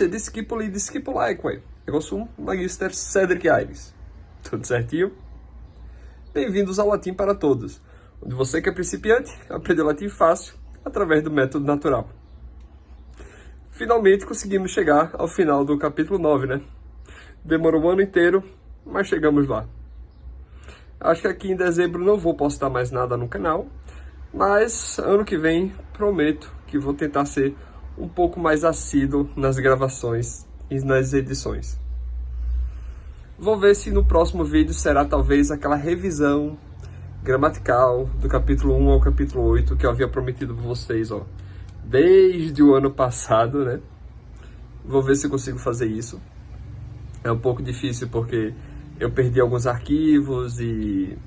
Salute discipuli discipulaeque. Eu sou o Magister Cedric Aires. Tudo certinho? Bem-vindos ao Latim para Todos, onde você que é principiante aprende latim fácil através do método natural. Finalmente conseguimos chegar ao final do capítulo 9, né? Demorou um ano inteiro, mas chegamos lá. Acho que aqui em dezembro não vou postar mais nada no canal, mas ano que vem prometo que vou tentar ser um pouco mais assíduo nas gravações e nas edições. Vou ver se no próximo vídeo será talvez aquela revisão gramatical do capítulo 1 ao capítulo 8 que eu havia prometido para vocês, ó, desde o ano passado, né? Vou ver se eu consigo fazer isso. É um pouco difícil porque eu perdi alguns arquivos e...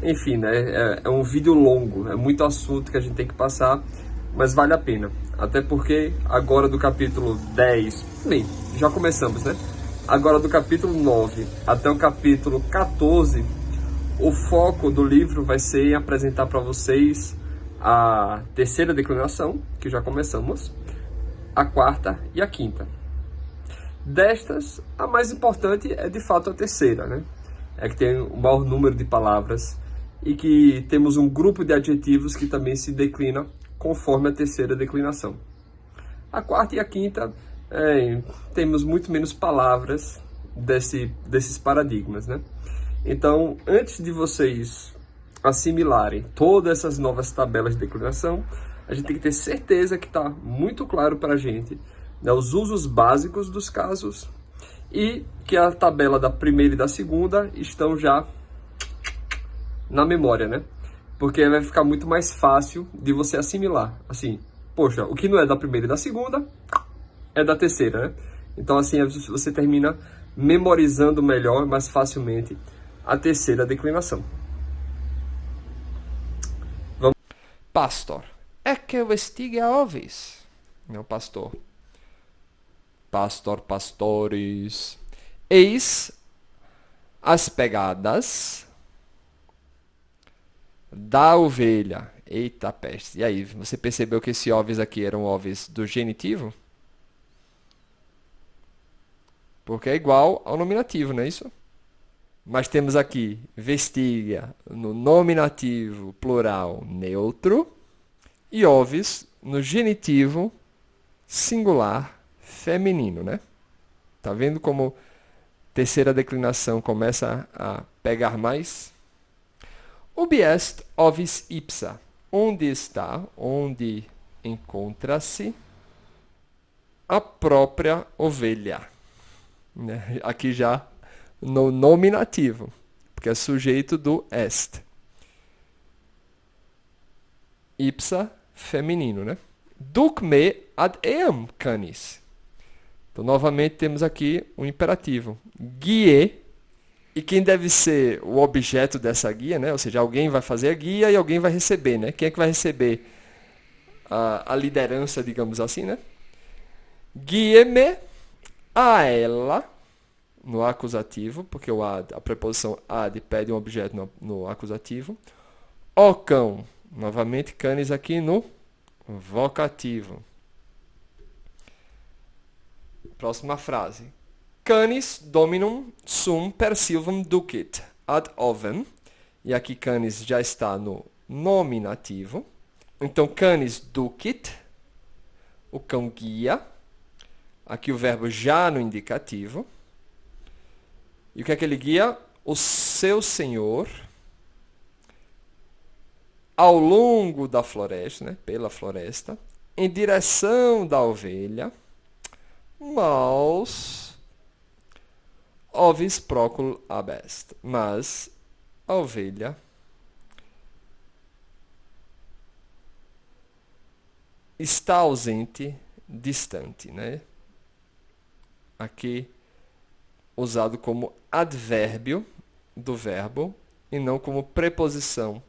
enfim, né? É um vídeo longo, é muito assunto que a gente tem que passar, mas vale a pena. Até porque agora do capítulo 10... bem, já começamos, né? Agora do capítulo 9 até o capítulo 14, o foco do livro vai ser em apresentar para vocês a terceira declinação, que já começamos, a quarta e a quinta. Destas, a mais importante é de fato a terceira, né? É que tem o maior número de palavras e que temos um grupo de adjetivos que também se declina conforme a terceira declinação. A quarta e a quinta, temos muito menos palavras desses paradigmas, né? Então, antes de vocês assimilarem todas essas novas tabelas de declinação, a gente tem que ter certeza que está muito claro para a gente, né, os usos básicos dos casos e que a tabela da primeira e da segunda estão já na memória, né? Porque vai ficar muito mais fácil de você assimilar. Assim, poxa, o que não é da primeira e da segunda é da terceira, né? Então, assim, você termina memorizando melhor, mais facilmente, a terceira declinação. Vamos. Pastor, ecce vestigia ovis. Meu pastor. Pastor, pastores. Eis as pegadas da ovelha. Eita peste. E aí, você percebeu que esse ovis aqui eram ovis do genitivo? Porque é igual ao nominativo, não é isso? Mas temos aqui vestigia no nominativo plural neutro e ovis no genitivo singular feminino, né? Tá vendo como terceira declinação começa a pegar mais? Ubi est ovis ipsa. Onde está, onde encontra-se a própria ovelha. Né? Aqui já no nominativo, porque é sujeito do est. Ipsa, feminino, né? Duc me ad eam canis. Então, novamente, temos aqui um imperativo. Guie. E quem deve ser o objeto dessa guia, né? Ou seja, alguém vai fazer a guia e alguém vai receber, né? Quem é que vai receber a liderança, digamos assim, né? Guie-me a ela, no acusativo, porque a preposição ad pede um objeto no acusativo. O cão, novamente, canis aqui no vocativo. Próxima frase. Canis dominum sum per silvam ducit ad ovem. E aqui canis já está no nominativo. Então, canis ducit, o cão guia. Aqui o verbo já no indicativo. E o que é que ele guia? O seu senhor ao longo da floresta, né? Pela floresta, em direção da ovelha, mas ovis procul abest. Mas a ovelha está ausente, distante, né? Aqui usado como advérbio do verbo e não como preposição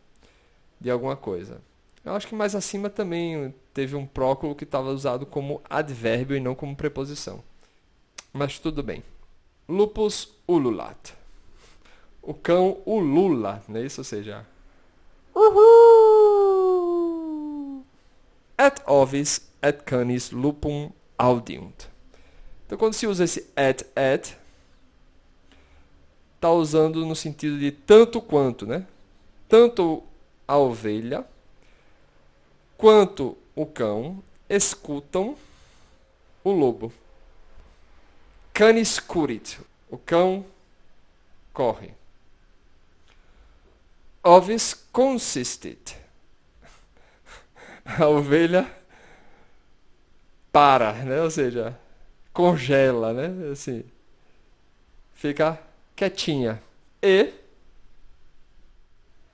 de alguma coisa. Eu acho que mais acima também teve um próculo que estava usado como advérbio e não como preposição. Mas tudo bem. Lupus ululat. O cão ulula, não é isso? Ou seja, uhul! Et ovis et canis lupum audiunt. Então, quando se usa esse at, está usando no sentido de tanto quanto, né? Tanto a ovelha quanto o cão escutam o lobo. Canis curit. O cão corre. Ovis consistit. A ovelha para, né? Ou seja, congela, né? Assim, fica quietinha. E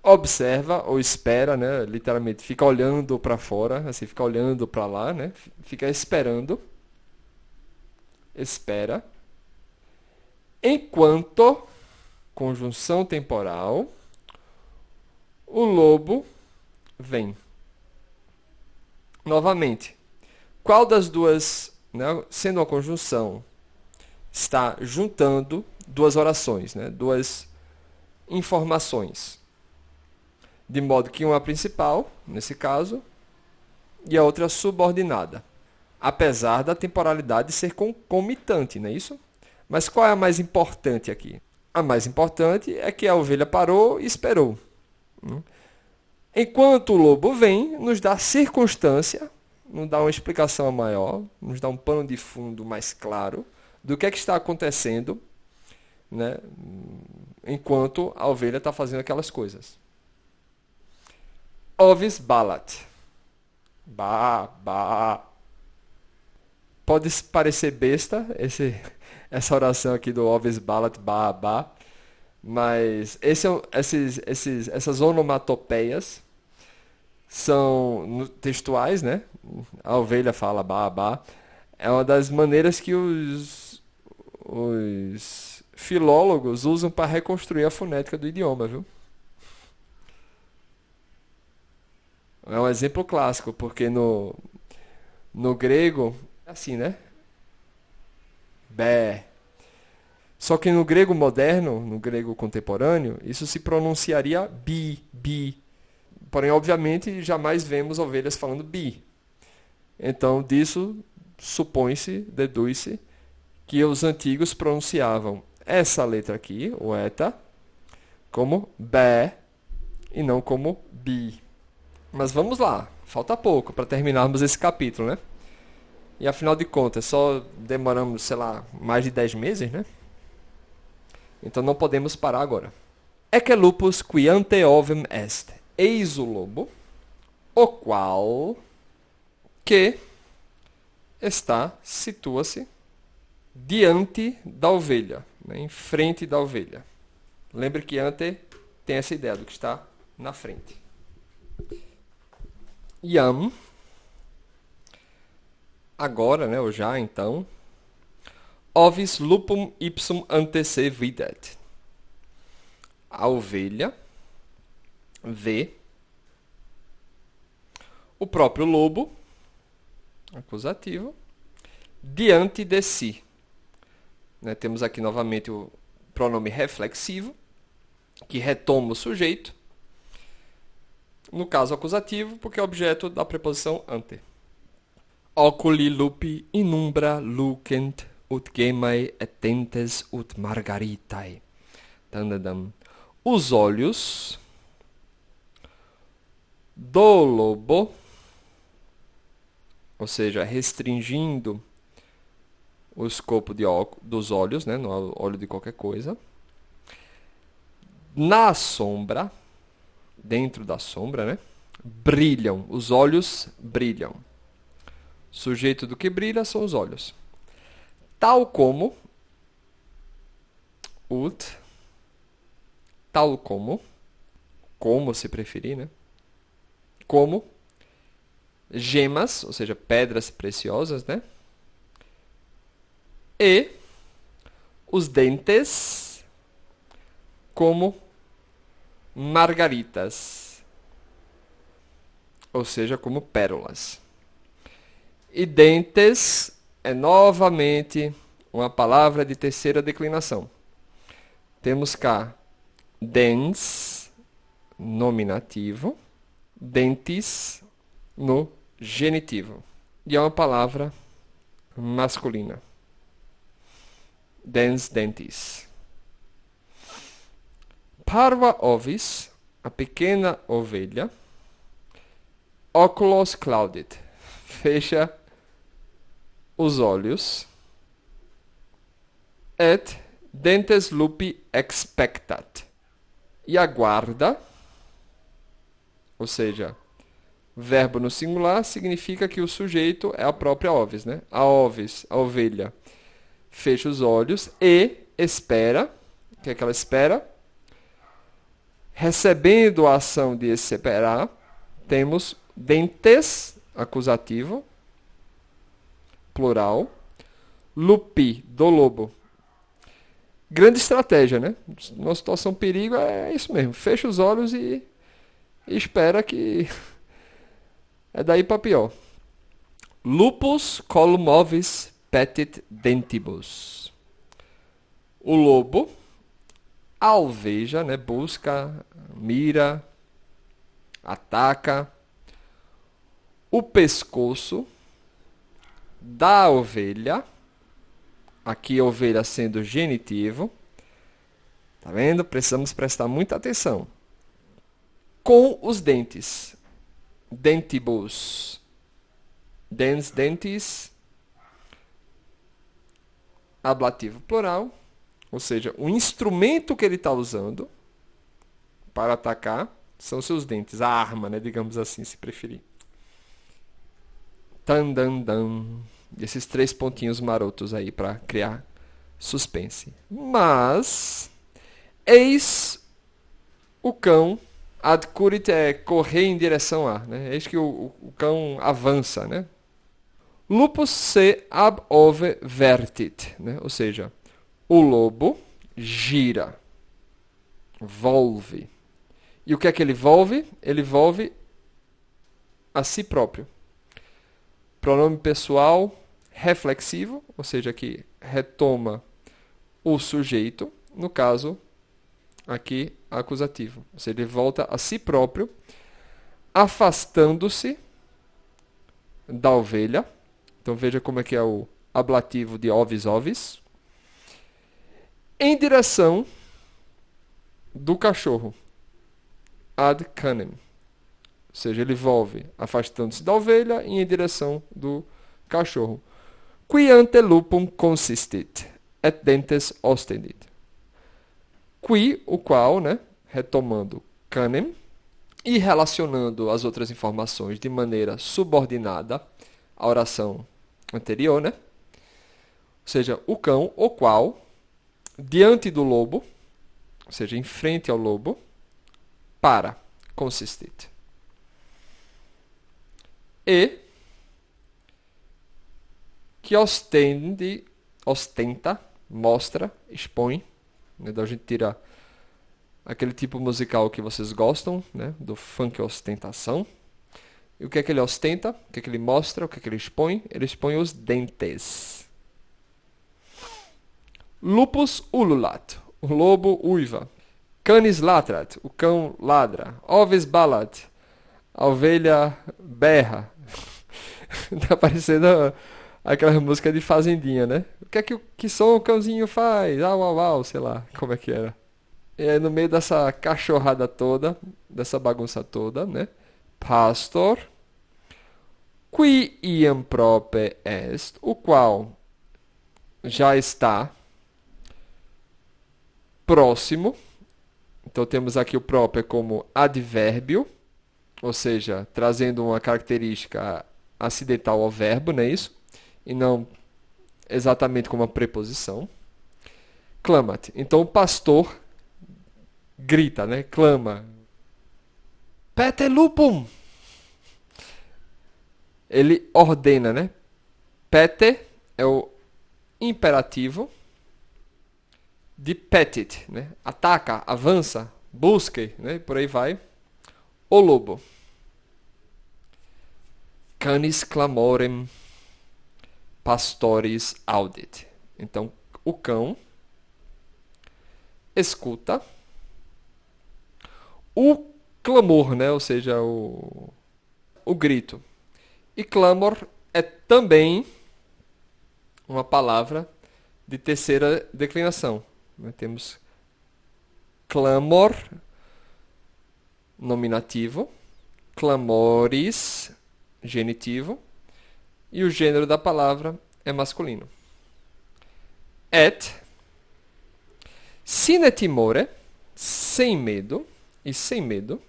observa ou espera, né? Literalmente, fica olhando para fora, assim, fica olhando para lá, né? Fica esperando. Espera. Enquanto, conjunção temporal, o lobo vem. Novamente, qual das duas, né, sendo uma conjunção, está juntando duas orações, né, duas informações? De modo que uma é a principal, nesse caso, e a outra é subordinada. Apesar da temporalidade ser concomitante, não é isso? Mas qual é a mais importante aqui? A mais importante é que a ovelha parou e esperou. Enquanto o lobo vem, nos dá circunstância, nos dá uma explicação maior, nos dá um pano de fundo mais claro do que é que está acontecendo, né, enquanto a ovelha está fazendo aquelas coisas. Ovis balat. Ba, ba. Pode parecer besta essa oração aqui do Ovis balat, ba, ba. Mas essas onomatopeias são textuais, né? A ovelha fala ba, ba. É uma das maneiras que os filólogos usam para reconstruir a fonética do idioma, viu? É um exemplo clássico, porque no grego é assim, né? Bé. Só que no grego moderno, no grego contemporâneo, isso se pronunciaria bi, bi. Porém, obviamente, jamais vemos ovelhas falando bi. Então, disso supõe-se, deduz-se, que os antigos pronunciavam essa letra aqui, o eta, como bé e não como bi. Mas vamos lá, falta pouco para terminarmos esse capítulo, né? E afinal de contas, só demoramos, sei lá, mais de 10 meses, né? Então não podemos parar agora. Ecce lupus qui ante ovem est. Eis o lobo, o qual que situa-se diante da ovelha, né? Em frente da ovelha. Lembre que ante tem essa ideia do que está na frente. Iam, agora, né, ou já então, ovis lupum ipsum ante se videt. A ovelha vê o próprio lobo, acusativo, diante de si. Né, temos aqui novamente o pronome reflexivo, que retoma o sujeito. No caso acusativo, porque é objeto da preposição ante. Oculi lupi in umbra lucent ut gemae etentes ut margaritae. Tandadam. Os olhos do lobo, ou seja, restringindo o escopo dos olhos, né, no olho de qualquer coisa, na sombra, dentro da sombra, né, brilham, os olhos brilham. Sujeito do que brilha são os olhos. Tal como, como se preferir, né, como gemas, ou seja, pedras preciosas, né, e os dentes como margaritas, ou seja, como pérolas. E dentes é novamente uma palavra de terceira declinação. Temos cá dens, nominativo, dentes no genitivo. E é uma palavra masculina. dens dentis. Parva ovis, a pequena ovelha. Oculos claudit, fecha os olhos. Et dentes lupi expectat, e aguarda, ou seja, verbo no singular significa que o sujeito é a própria ovis, né? A ovis, a ovelha, fecha os olhos e espera. O que é que ela espera? Recebendo a ação de esperar, temos dentes, acusativo, plural, lupi, do lobo. Grande estratégia, né? Numa situação de perigo é isso mesmo. Fecha os olhos e espera que é daí para pior. Lupus colum ovis petit dentibus. O lobo alveja, né? Busca, mira, ataca o pescoço da ovelha. Aqui ovelha sendo genitivo. Tá vendo? Precisamos prestar muita atenção. Com os dentes. Dentibus. Dens, dentes. Ablativo plural. Ou seja, o instrumento que ele está usando para atacar são seus dentes. A arma, né? Digamos assim, se preferir. Tan, dan, dan. Esses 3 pontinhos marotos aí para criar suspense. Mas, eis o cão, adcurit é correr em direção a, né? Eis que o cão avança, né? Lupus se ab ove vertit, né? Ou seja, o lobo gira, volve. E o que é que ele volve? Ele volve a si próprio. Pronome pessoal reflexivo, ou seja, que retoma o sujeito, no caso, aqui, acusativo. Ou seja, ele volta a si próprio, afastando-se da ovelha. Então veja como é que é o ablativo de ovis ovis. Em direção do cachorro. Ad canem. Ou seja, ele volve afastando-se da ovelha e em direção do cachorro. Qui ante lupum consistit, et dentes ostendit. Qui, o qual, né, retomando canem, e relacionando as outras informações de maneira subordinada à oração anterior, né? Ou seja, o cão, o qual, diante do lobo, ou seja, em frente ao lobo, para, consistit. E que ostenta, mostra, expõe. Né? Então a gente tira aquele tipo musical que vocês gostam, né? Do funk ostentação. E o que é que ele ostenta? O que é que ele mostra? O que é que ele expõe? Ele expõe os dentes. Lupus ululat, o lobo uiva. Canis latrat, o cão ladra. Ovis balat, a ovelha berra. Tá parecendo aquela música de fazendinha, né? O que é que som o cãozinho faz? Au, au, au, sei lá como é que era. E aí, no meio dessa cachorrada toda, dessa bagunça toda, né? Pastor, qui iam prope est, o qual já está próximo. Então temos aqui o prope como advérbio, ou seja, trazendo uma característica acidental ao verbo, não é isso? E não exatamente como uma preposição. Clamat. Então o pastor grita, né? Clama. Pete lupum. Ele ordena, né? Pete é o imperativo de petit, né? Ataca, avança, busque, né? Por aí vai. O lobo. Canis clamorem pastores audit. Então, o cão escuta o clamor, né? Ou seja, o grito. E clamor é também uma palavra de terceira declinação. Temos clamor, nominativo, clamores, genitivo, e o gênero da palavra é masculino. Et, sine timore, sem medo, e sem medo,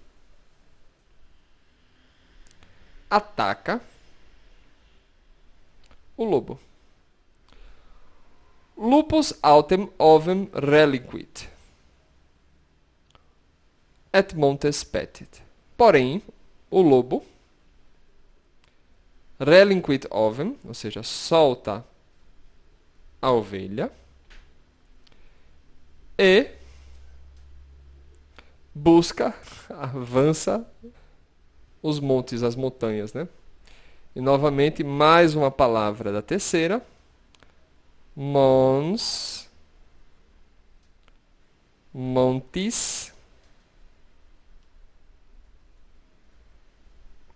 ataca o lobo. Lupus autem ovem reliquit, et montes petit. Porém, o lobo relinquit ovem, ou seja, solta a ovelha, e busca, avança os montes, as montanhas, né? E novamente, mais uma palavra da terceira, mons, montis,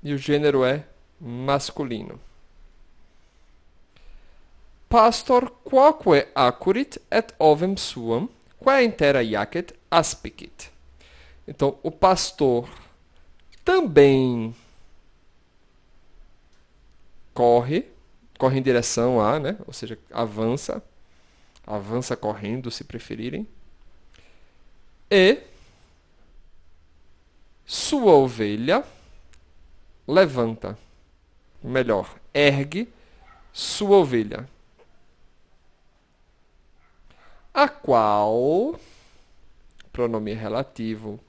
e o gênero é masculino. Pastor quoque accurit et ovem suam, quae intera iacet aspicit. Então, o pastor também corre em direção a, né? Ou seja, avança correndo, se preferirem, e sua ovelha levanta, melhor, ergue sua ovelha, a qual, pronome relativo,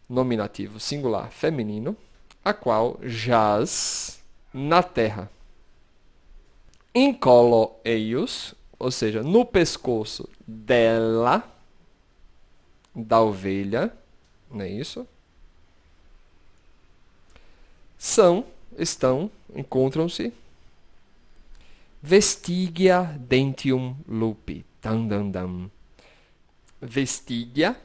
nominativo singular feminino, a qual jaz na terra. Incolo eius, ou seja, no pescoço dela, da ovelha, não é isso? Encontram-se vestigia dentium lupi. Dam, dam, dam. Vestigia,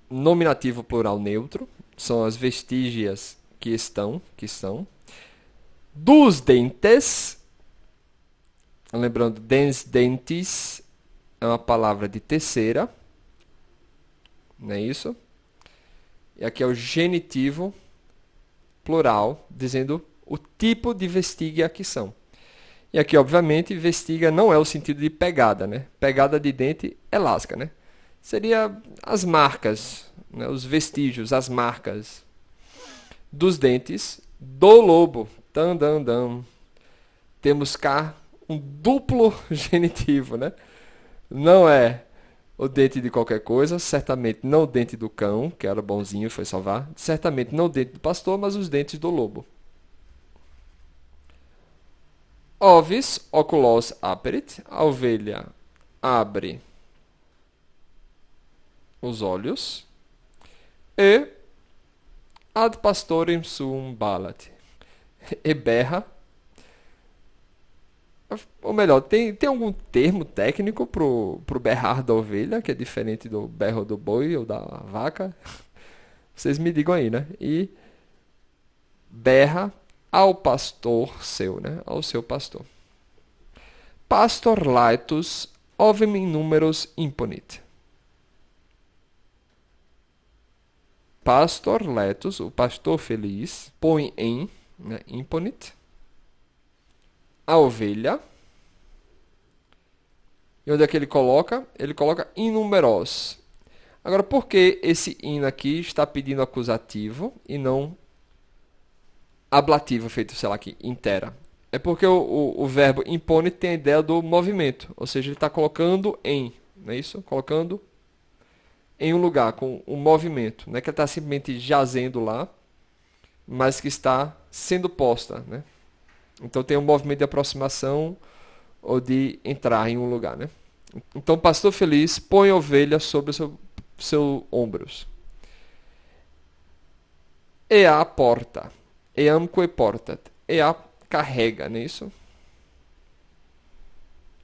nominativo plural neutro, são as vestígias que são. Dos dentes, lembrando, dentes é uma palavra de terceira, não é isso? E aqui é o genitivo plural, dizendo o tipo de vestígia que são. E aqui, obviamente, vestígia não é o sentido de pegada, né? Pegada de dente é lasca, né? Seria as marcas, né? Os vestígios, as marcas dos dentes do lobo. Dan, dan, dan. Temos cá um duplo genitivo, né? Não é o dente de qualquer coisa, certamente não o dente do cão, que era bonzinho e foi salvar, certamente não o dente do pastor, mas os dentes do lobo. Ovis oculos aperit, a ovelha abre os olhos, e ad pastorem suum balat, e berra. Ou melhor, tem algum termo técnico pro berrar da ovelha, que é diferente do berro do boi ou da vaca? Vocês me digam aí, né? E berra ao pastor seu, né? Ao seu pastor. Pastor laetus ovem in numeros imponit. Pastor laetus, o pastor feliz, põe em, né? Imponit, a ovelha. E onde é que ele coloca? Ele coloca in numeros. Agora, por que esse in aqui está pedindo acusativo e não ablativo, feito, sei lá, aqui, intera? É porque o verbo impone tem a ideia do movimento. Ou seja, ele está colocando em, não é isso? Colocando em um lugar, com um movimento. Não é que ele está simplesmente jazendo lá, mas que está sendo posta, né? Então tem um movimento de aproximação ou de entrar em um lugar, né? Então, pastor feliz põe a ovelha sobre o seu ombros. E a porta. Eamque portat. E a carrega, não é isso?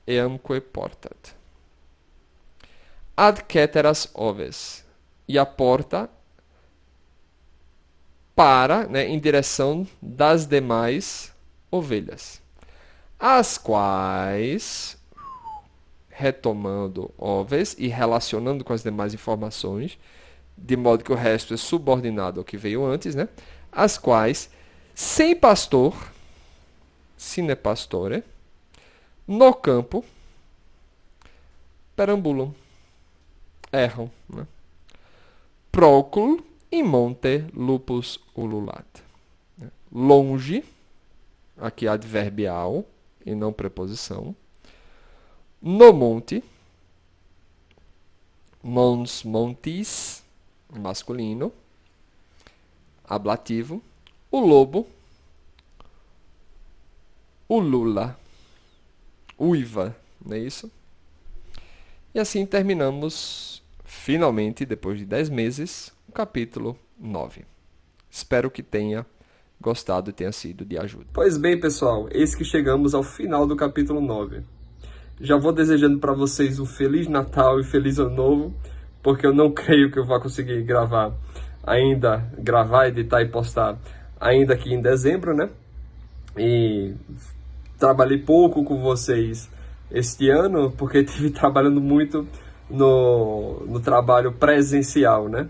Eamque portat. Ad ceteras oves. E a porta para, né, em direção das demais ovelhas. as quais, retomando óbvias e relacionando com as demais informações, de modo que o resto é subordinado ao que veio antes, né? As quais, sem pastor, sine pastore, no campo, perambulam, erram, né? Procul in monte lupus ululat. Longe, aqui adverbial e não preposição. No monte, mons montis, masculino, ablativo. O lobo, ulula, uiva, não é isso? E assim terminamos, finalmente, depois de 10 meses, o capítulo 9. Espero que tenha gostado e tenha sido de ajuda. Pois bem, pessoal, eis que chegamos ao final do capítulo 9. Já vou desejando para vocês um Feliz Natal e Feliz Ano Novo, porque eu não creio que eu vá conseguir gravar, editar e postar ainda aqui em dezembro, né? E trabalhei pouco com vocês este ano, porque estive trabalhando muito no trabalho presencial, né?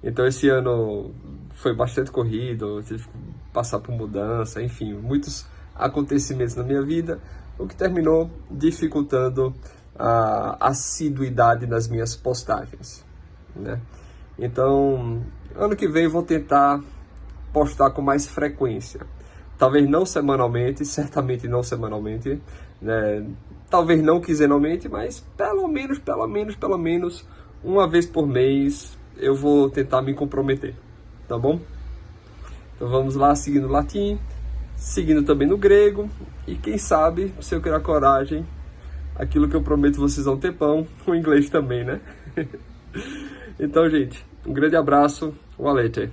Então esse ano foi bastante corrido, tive que passar por mudança, enfim, muitos acontecimentos na minha vida, o que terminou dificultando a assiduidade nas minhas postagens, né? Então, ano que vem eu vou tentar postar com mais frequência. Talvez não semanalmente, certamente não semanalmente, né? Talvez não quinzenalmente, mas pelo menos uma vez por mês eu vou tentar me comprometer, tá bom? Então vamos lá, seguindo o latim, seguindo também no grego, e quem sabe, se eu criar coragem, aquilo que eu prometo vocês há um tempão, o inglês também, né? Então, gente, um grande abraço, valete!